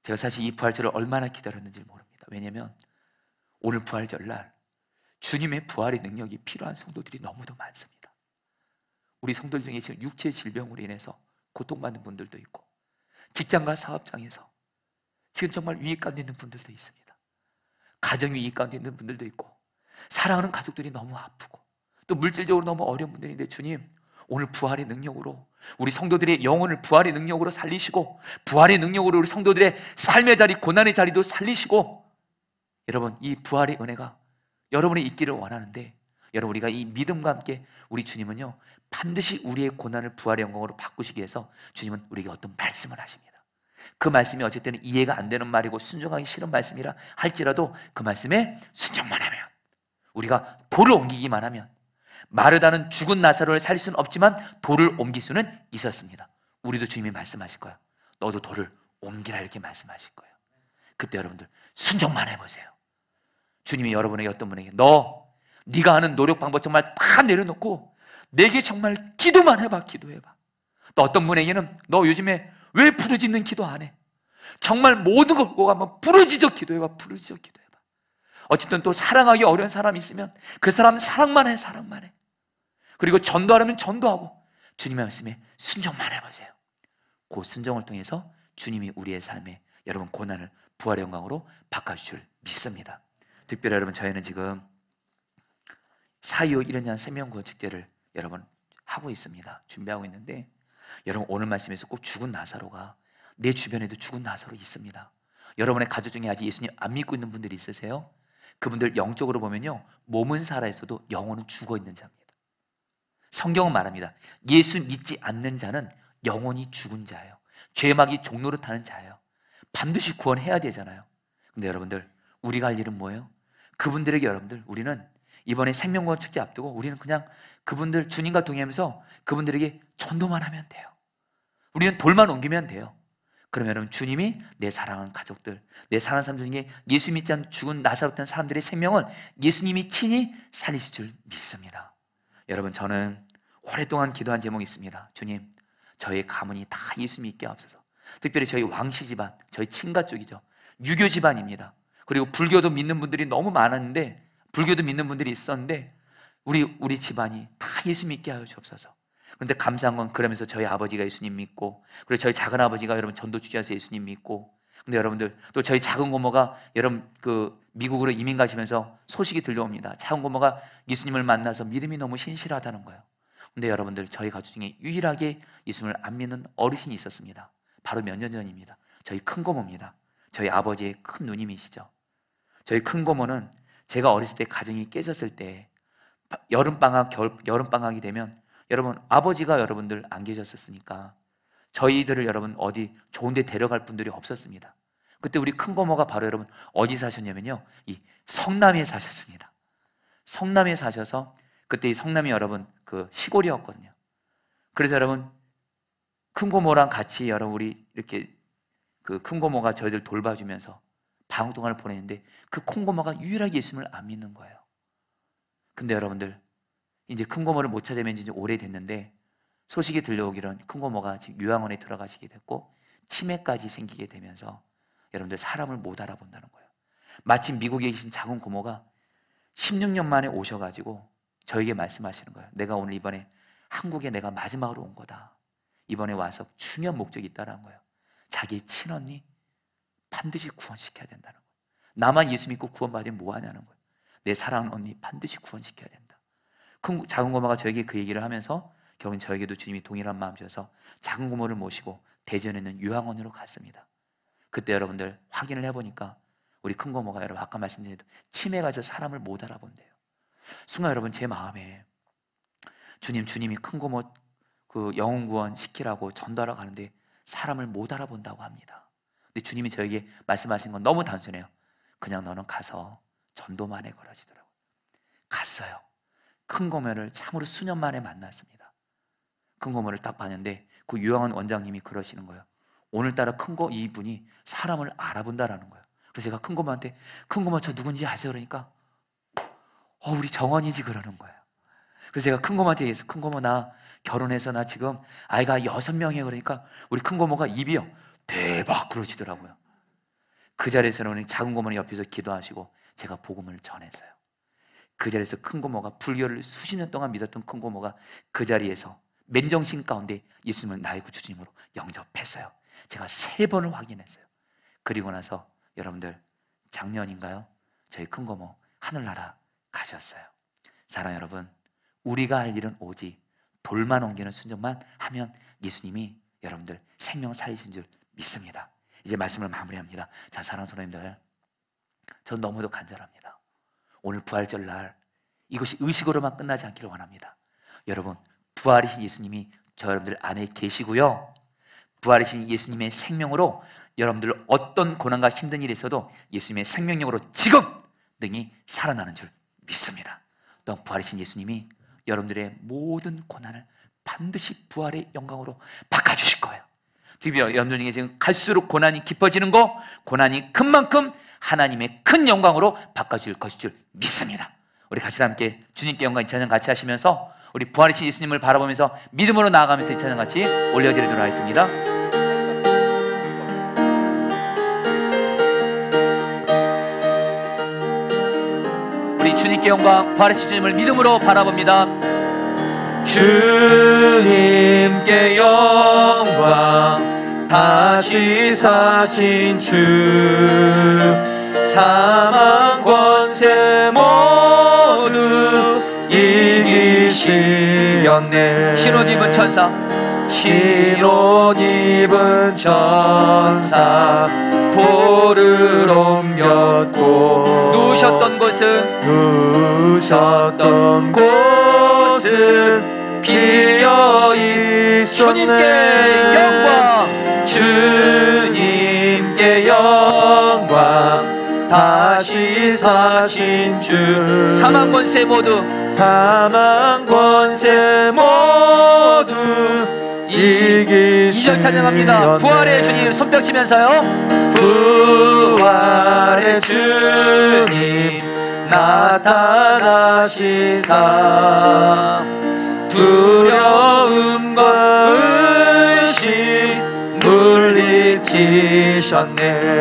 제가 사실 이 부활절을 얼마나 기다렸는지 모릅니다. 왜냐하면 오늘 부활절날 주님의 부활의 능력이 필요한 성도들이 너무도 많습니다. 우리 성도들 중에 지금 육체 질병으로 인해서 고통받는 분들도 있고, 직장과 사업장에서 지금 정말 위기 가운데 있는 분들도 있습니다. 가정 위기 가운데 있는 분들도 있고, 사랑하는 가족들이 너무 아프고, 또 물질적으로 너무 어려운 분들인데, 주님, 오늘 부활의 능력으로 우리 성도들의 영혼을 부활의 능력으로 살리시고, 부활의 능력으로 우리 성도들의 삶의 자리, 고난의 자리도 살리시고, 여러분, 이 부활의 은혜가 여러분이 있기를 원하는데, 여러분, 우리가 이 믿음과 함께 우리 주님은요, 반드시 우리의 고난을 부활의 영광으로 바꾸시기 위해서 주님은 우리에게 어떤 말씀을 하십니다. 그 말씀이 어쨌든 이해가 안 되는 말이고 순종하기 싫은 말씀이라 할지라도 그 말씀에 순종만 하면, 우리가 돌을 옮기기만 하면, 마르다는 죽은 나사로를 살릴 수는 없지만 돌을 옮길 수는 있었습니다. 우리도 주님이 말씀하실 거예요. 너도 돌을 옮기라, 이렇게 말씀하실 거예요. 그때 여러분들 순종만 해보세요. 주님이 여러분에게, 어떤 분에게 네가 하는 노력 방법 정말 다 내려놓고 내게 정말 기도만 해봐. 기도해봐. 또 어떤 분에게는 너 요즘에 왜 부르짖는 기도 안 해? 정말 모든 걸 보고 한번 부르짖어 기도해봐. 부르짖어 기도해봐. 어쨌든 또 사랑하기 어려운 사람이 있으면 그 사람 사랑만 해. 사랑만 해. 그리고 전도하려면 전도하고, 주님의 말씀에 순종만 해보세요. 그 순종을 통해서 주님이 우리의 삶에 여러분 고난을 부활의 영광으로 바꿔주실 줄 믿습니다. 특별히 여러분, 저희는 지금 4.25 1년전 생명구원 축제를 여러분 하고 있습니다. 준비하고 있는데, 여러분 오늘 말씀에서 꼭 죽은 나사로가, 내 주변에도 죽은 나사로 있습니다. 여러분의 가족 중에 아직 예수님 안 믿고 있는 분들이 있으세요? 그분들 영적으로 보면요, 몸은 살아있어도 영혼은 죽어있는 자입니다. 성경은 말합니다. 예수 믿지 않는 자는 영혼이 죽은 자예요. 죄막이 종로를 타는 자예요. 반드시 구원해야 되잖아요. 근데 여러분들, 우리가 할 일은 뭐예요? 그분들에게, 여러분들, 우리는 이번에 생명구원 축제 앞두고 우리는 그냥 그분들 주님과 동행하면서 그분들에게 전도만 하면 돼요. 우리는 돌만 옮기면 돼요. 그러면 여러분, 주님이 내 사랑하는 가족들, 내 사랑하는 사람들 중에 예수 믿지 않은 죽은 나사로 된 사람들의 생명을 예수님이 친히 살리실 줄 믿습니다. 여러분, 저는 오랫동안 기도한 제목이 있습니다. 주님, 저희 가문이 다 예수 믿게 하옵소서. 특별히 저희 왕씨 집안, 저희 친가 쪽이죠. 유교 집안입니다. 그리고 불교도 믿는 분들이 너무 많았는데, 불교도 믿는 분들이 있었는데 우리 집안이 다 예수 믿게 하여 주옵소서. 그런데 감사한 건, 그러면서 저희 아버지가 예수님 믿고, 그리고 저희 작은 아버지가 여러분 전도 주지하서 예수님 믿고, 근데 여러분들 또 저희 작은 고모가 여러분 미국으로 이민 가시면서 소식이 들려옵니다. 작은 고모가 예수님을 만나서 믿음이 너무 신실하다는 거예요. 근데 여러분들, 저희 가족 중에 유일하게 예수님을 안 믿는 어르신이 있었습니다. 바로 몇 년 전입니다. 저희 큰 고모입니다. 저희 아버지의 큰 누님이시죠. 저희 큰 고모는 제가 어렸을 때 가정이 깨졌을 때 여름방학, 여름방학이 되면 여러분, 아버지가 여러분들 안 계셨었으니까 저희들을 여러분 어디 좋은 데 데려갈 분들이 없었습니다. 그때 우리 큰 고모가 바로 여러분 어디 사셨냐면요, 이 성남에 사셨습니다. 성남에 사셔서, 그때 이 성남이 여러분 시골이었거든요. 그래서 여러분, 큰 고모랑 같이 여러분 우리 이렇게 큰 고모가 저희들 돌봐주면서 방학 동안을 보냈는데, 그 큰 고모가 유일하게 예수님을 안 믿는 거예요. 근데 여러분들, 이제 큰 고모를 못 찾으면 이제 오래됐는데, 소식이 들려오기로는 큰 고모가 지금 요양원에 들어가시게 됐고 치매까지 생기게 되면서 여러분들 사람을 못 알아본다는 거예요. 마침 미국에 계신 작은 고모가 16년 만에 오셔가지고 저에게 말씀하시는 거예요. 내가 오늘 이번에 한국에 내가 마지막으로 온 거다. 이번에 와서 중요한 목적이 있다는 거예요. 자기 친언니 반드시 구원시켜야 된다는 거예요. 나만 예수 믿고 구원받으면 뭐하냐는 거예요. 내 사랑하는 언니 반드시 구원시켜야 된다. 작은 고모가 저에게 그 얘기를 하면서 결국은 저에게도 주님이 동일한 마음 주셔서 작은 고모를 모시고 대전에 있는 요양원으로 갔습니다. 그때 여러분들 확인을 해보니까 우리 큰 고모가 여러분 아까 말씀드린 대로 치매가 져 사람을 못 알아본대요. 순간 여러분, 제 마음에 주님이 큰 고모 영혼 구원 시키라고 전도하러 가는데 사람을 못 알아본다고 합니다. 근데 주님이 저에게 말씀하신 건 너무 단순해요. 그냥 너는 가서 전도만 해, 그러시더라고요. 갔어요. 큰 고모를 참으로 수년 만에 만났습니다. 큰 고모를 딱 봤는데 그 요양원 원장님이 그러시는 거예요. 오늘따라 이분이 사람을 알아본다라는 거예요. 그래서 제가 큰 고모한테, 큰 고모 저 누군지 아세요? 그러니까 우리 정원이지, 그러는 거예요. 그래서 제가 큰 고모한테 얘기했어요. 큰 고모, 나 결혼해서 나 지금 아이가 6명이에요. 그러니까 우리 큰 고모가 입이요, 대박 그러시더라고요. 그 자리에서는 작은 고모는 옆에서 기도하시고 제가 복음을 전했어요. 그 자리에서 큰 고모가, 불교를 수십 년 동안 믿었던 큰 고모가 그 자리에서 맨정신 가운데 예수님을 나의 구주님으로 영접했어요. 제가 3번을 확인했어요. 그리고 나서 여러분들, 작년인가요? 저희 큰 고모 하늘나라 가셨어요. 사랑 여러분, 우리가 할 일은 오직 돌만 옮기는 순종만 하면 예수님이 여러분들 생명 살리신 줄 믿습니다. 이제 말씀을 마무리합니다. 자, 사랑하는 성도님들, 전 너무도 간절합니다. 오늘 부활절 날 이것이 의식으로만 끝나지 않기를 원합니다. 여러분, 부활이신 예수님이 저 여러분들 안에 계시고요, 부활이신 예수님의 생명으로 여러분들 어떤 고난과 힘든 일이 있어도 예수님의 생명력으로 지금 능히 살아나는 줄 믿습니다. 또 부활이신 예수님이 여러분들의 모든 고난을 반드시 부활의 영광으로 바꿔주실 거예요. 여러분들 중에 지금 갈수록 고난이 깊어지는 거, 고난이 큰 만큼 하나님의 큰 영광으로 바꿔줄 것일 줄 믿습니다. 우리 같이 함께 주님께 영광 이 찬양 같이 하시면서 우리 부활이신 예수님을 바라보면서 믿음으로 나아가면서 이 찬양 같이 올려드리도록 하겠습니다. 우리 주님께 영광, 부활이신 주님을 믿음으로 바라봅니다. 주님께 영광, 다시 사신 주, 사망 권세 모두 이기시었네. 신옷 입은 천사, 신옷 입은 천사, 돌을 옮겼고 누우셨던 곳은 비어 있었네. 주님께 영광, 주님께 영광, 다시 사신 주, 사망 권세 모두 이기시었네. 2절 찬양합니다. 부활의 주님 손뼉 치면서요. 부활의 주님 나타나시사 두려움과 의심 물리치셨네.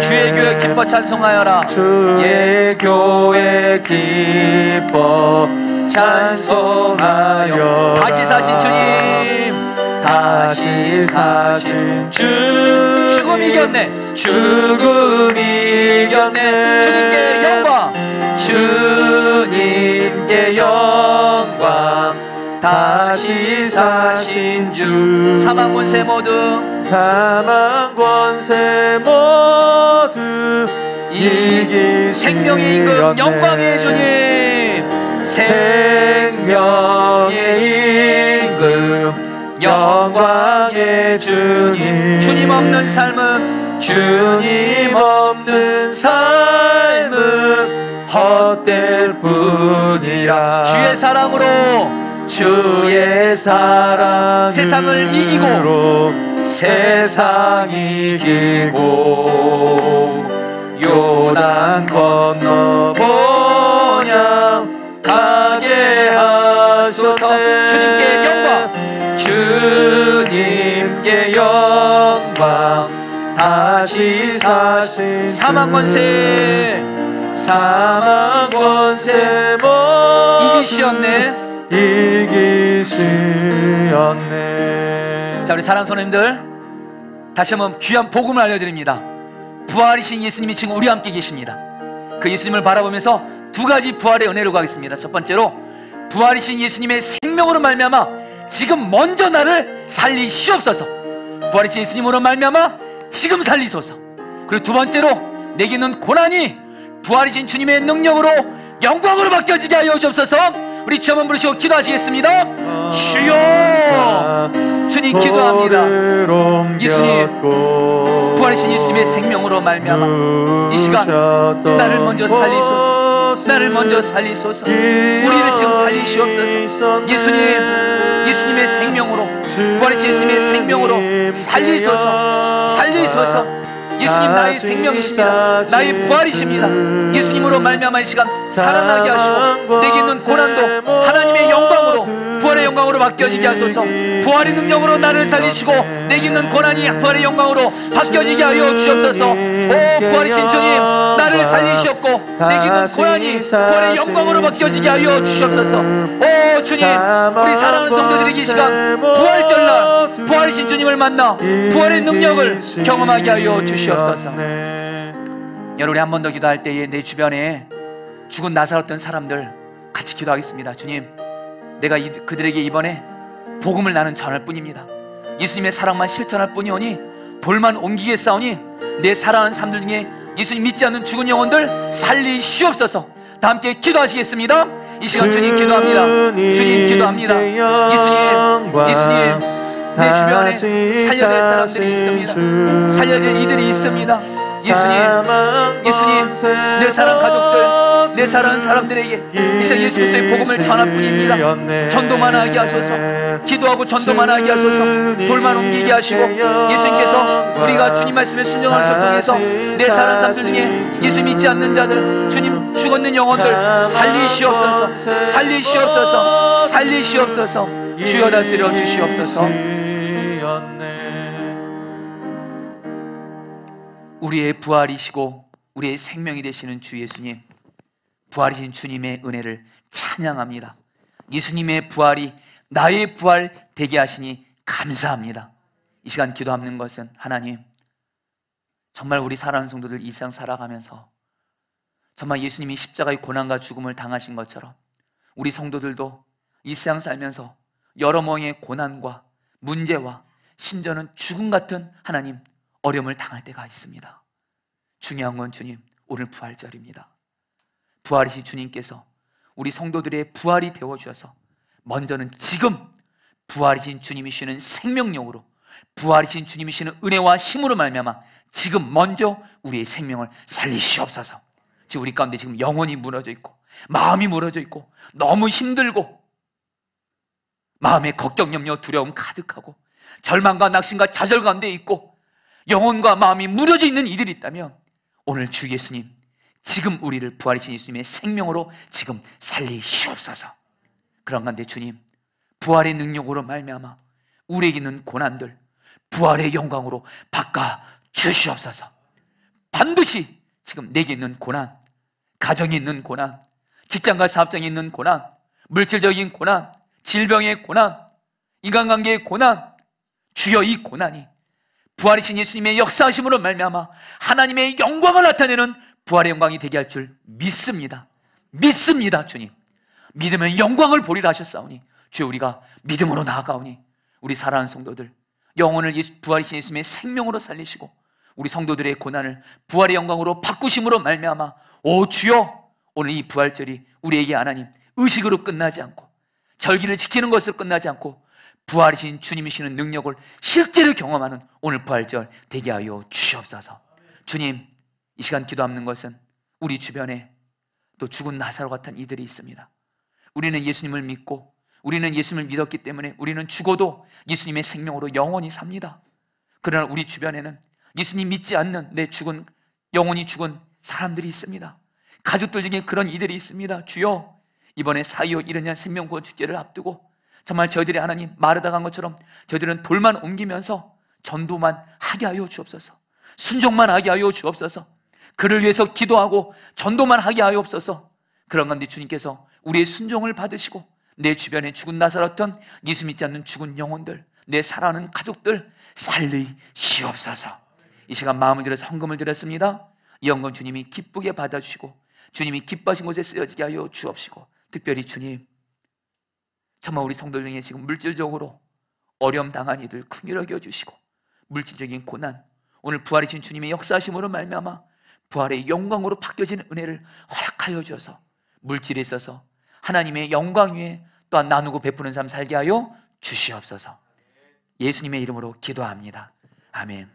주의 교회 기뻐 찬송하여라. 주의 교회 기뻐 찬송하여라. 다시 사신 주님, 다시 사신 주님, 죽음 이겼네. 죽음 이겼네. 주님께 영광, 주님께 영광. 다시 사신 주, 사망 권세 모두, 사망 권세 모두 이기시었네. 생명의 임금 영광의 주님, 생명의 임금 영광의 주님. 주님 없는 삶은, 주님 없는 삶은 헛될 뿐이라. 주의 사랑으로, 주의 사랑으로 세상을 이기고, 세상 이기고 요단 건너 본향 가게 하소서. 주님께 영광, 주님께 영광. 다시 사신 사망 권세, 사망 권세 모두 이기시었네. 이기시었네. 자, 우리 사랑하는 손님들, 다시 한번 귀한 복음을 알려드립니다. 부활이신 예수님이 지금 우리와 함께 계십니다. 그 예수님을 바라보면서 두 가지 부활의 은혜를 구하겠습니다. 첫 번째로, 부활이신 예수님의 생명으로 말미암아 지금 먼저 나를 살리시옵소서. 부활이신 예수님으로 말미암아 지금 살리소서. 그리고 두 번째로, 내게 있는 고난이 부활이신 주님의 능력으로 영광으로 바뀌어지게 하여 주옵소서. 우리 주 한번 부르시고 기도하시겠습니다. 주여, 주님 기도합니다. 예수님, 부활이신 예수님의 생명으로 말미암아 이 시간 나를 먼저 살리소서. 나를 먼저 살리소서. 우리를 지금 살리시옵소서. 예수님, 예수님의 생명으로, 부활이신 예수님의 생명으로 살리소서. 살리소서. 예수님 나의 생명이십니다. 나의 부활이십니다. 예수님으로 말미암아 이 시간 살아나게 하시고 내게 있는 고난도 하나님의 영광으로, 부활의 영광으로 바뀌어지게 하소서. 부활의 능력으로 나를 살리시고 내게 있는 고난이 부활의 영광으로 바뀌어지게 하여 주옵소서. 오 부활이신 주님, 나를 살리시옵고 내게 있는 고난이 부활의 영광으로 바뀌어지게 하여 주옵소서. 오 주님, 우리 사랑하는 성도들에게 이 시간 부활절날 부활이신 주님을 만나 부활의 능력을 경험하게 하여 주시옵소서. 여러분이 한 번 더 기도할 때에 내 주변에 죽은 나사로던 사람들 같이 기도하겠습니다. 주님, 내가 그들에게 이번에 복음을 나는 전할 뿐입니다. 예수님의 사랑만 실천할 뿐이오니 돌만 옮기겠사오니 내 사랑하는 사람들 중에 예수님 믿지 않는 죽은 영혼들 살리시옵소서. 다 함께 기도하시겠습니다. 이 시간 주님 기도합니다. 주님 기도합니다. 예수님, 내 주변에 살려야 될 사람들이 있습니다. 살려야 될 이들이 있습니다. 예수님, 내 사랑 가족들, 내 사랑하는 사람들에게 이 시간 예수 그리스도의 복음을 전할 뿐입니다. 전도만 하게 하소서. 기도하고 전도만 하게 하소서. 돌만 옮기게 하시고 예수님께서 우리가 주님 말씀에 순종하는 것을 통해서 내 사랑하는 사람들 중에 예수 믿지 않는 자들, 주님 죽었는 영혼들 살리시옵소서. 살리시옵소서. 살리시옵소서. 주여 다스려 주시옵소서. 우리의 부활이시고 우리의 생명이 되시는 주 예수님, 부활이신 주님의 은혜를 찬양합니다. 예수님의 부활이 나의 부활 되게 하시니 감사합니다. 이 시간 기도하는 것은, 하나님, 정말 우리 사랑하는 성도들 이 세상 살아가면서 정말 예수님이 십자가의 고난과 죽음을 당하신 것처럼 우리 성도들도 이 세상 살면서 여러 명의 고난과 문제와 심지어는 죽음 같은 하나님 어려움을 당할 때가 있습니다. 중요한 건 주님, 오늘 부활절입니다. 부활이신 주님께서 우리 성도들의 부활이 되어주셔서 먼저는 지금 부활이신 주님이시는 생명력으로, 부활이신 주님이시는 은혜와 힘으로 말미암아 지금 먼저 우리의 생명을 살리시옵소서. 지금 우리 가운데 지금 영혼이 무너져 있고 마음이 무너져 있고 너무 힘들고 마음에 걱정, 염려, 두려움 가득하고 절망과 낙심과 좌절 가운데 있고 영혼과 마음이 무뎌져 있는 이들이 있다면 오늘 주 예수님, 지금 우리를 부활이신 예수님의 생명으로 지금 살리시옵소서. 그런 가운데 주님, 부활의 능력으로 말미암아 우리에게 있는 고난들 부활의 영광으로 바꿔 주시옵소서. 반드시 지금 내게 있는 고난, 가정에 있는 고난, 직장과 사업장에 있는 고난, 물질적인 고난, 질병의 고난, 인간관계의 고난, 주여 이 고난이 부활이신 예수님의 역사하심으로 말미암아 하나님의 영광을 나타내는 부활의 영광이 되게 할 줄 믿습니다. 믿습니다. 주님, 믿으면 영광을 보리라 하셨사오니 주여 우리가 믿음으로 나아가오니 우리 사랑하는 성도들 영혼을 부활이신 예수님의 생명으로 살리시고 우리 성도들의 고난을 부활의 영광으로 바꾸심으로 말미암아 오 주여, 오늘 이 부활절이 우리에게 하나님 의식으로 끝나지 않고 절기를 지키는 것으로 끝나지 않고 부활이신 주님이시는 능력을 실제로 경험하는 오늘 부활절 되게 하여 주시옵소서. 주님, 이 시간 기도하는 것은 우리 주변에 또 죽은 나사로 같은 이들이 있습니다. 우리는 예수님을 믿고 우리는 예수님을 믿었기 때문에 우리는 죽어도 예수님의 생명으로 영원히 삽니다. 그러나 우리 주변에는 예수님 믿지 않는 내 죽은 영혼이 죽은 사람들이 있습니다. 가족들 중에 그런 이들이 있습니다. 주여, 이번에 4.25 1년 생명구원 축제를 앞두고 정말 저희들이 하나님 마르다 간 것처럼 저희들은 돌만 옮기면서 전도만 하게 하여 주옵소서. 순종만 하게 하여 주옵소서. 그를 위해서 기도하고 전도만 하게 하여 주옵소서. 그런 가운데 주님께서 우리의 순종을 받으시고 내 주변에 죽은 나사로던 예수 믿지 않는 죽은 영혼들, 내 사랑하는 가족들 살리시옵소서. 이 시간 마음을 들여서 헌금을 드렸습니다. 이 헌금 주님이 기쁘게 받아주시고 주님이 기뻐하신 곳에 쓰여지게 하여 주옵시고, 특별히 주님, 정말 우리 성도 중에 지금 물질적으로 어려움 당한 이들 긍휼히 여겨주시고 물질적인 고난, 오늘 부활이신 주님의 역사하심으로 말미암아 부활의 영광으로 바뀌어지는 은혜를 허락하여 주셔서 물질에 있어서 하나님의 영광 위에 또한 나누고 베푸는 삶 살게 하여 주시옵소서. 예수님의 이름으로 기도합니다. 아멘.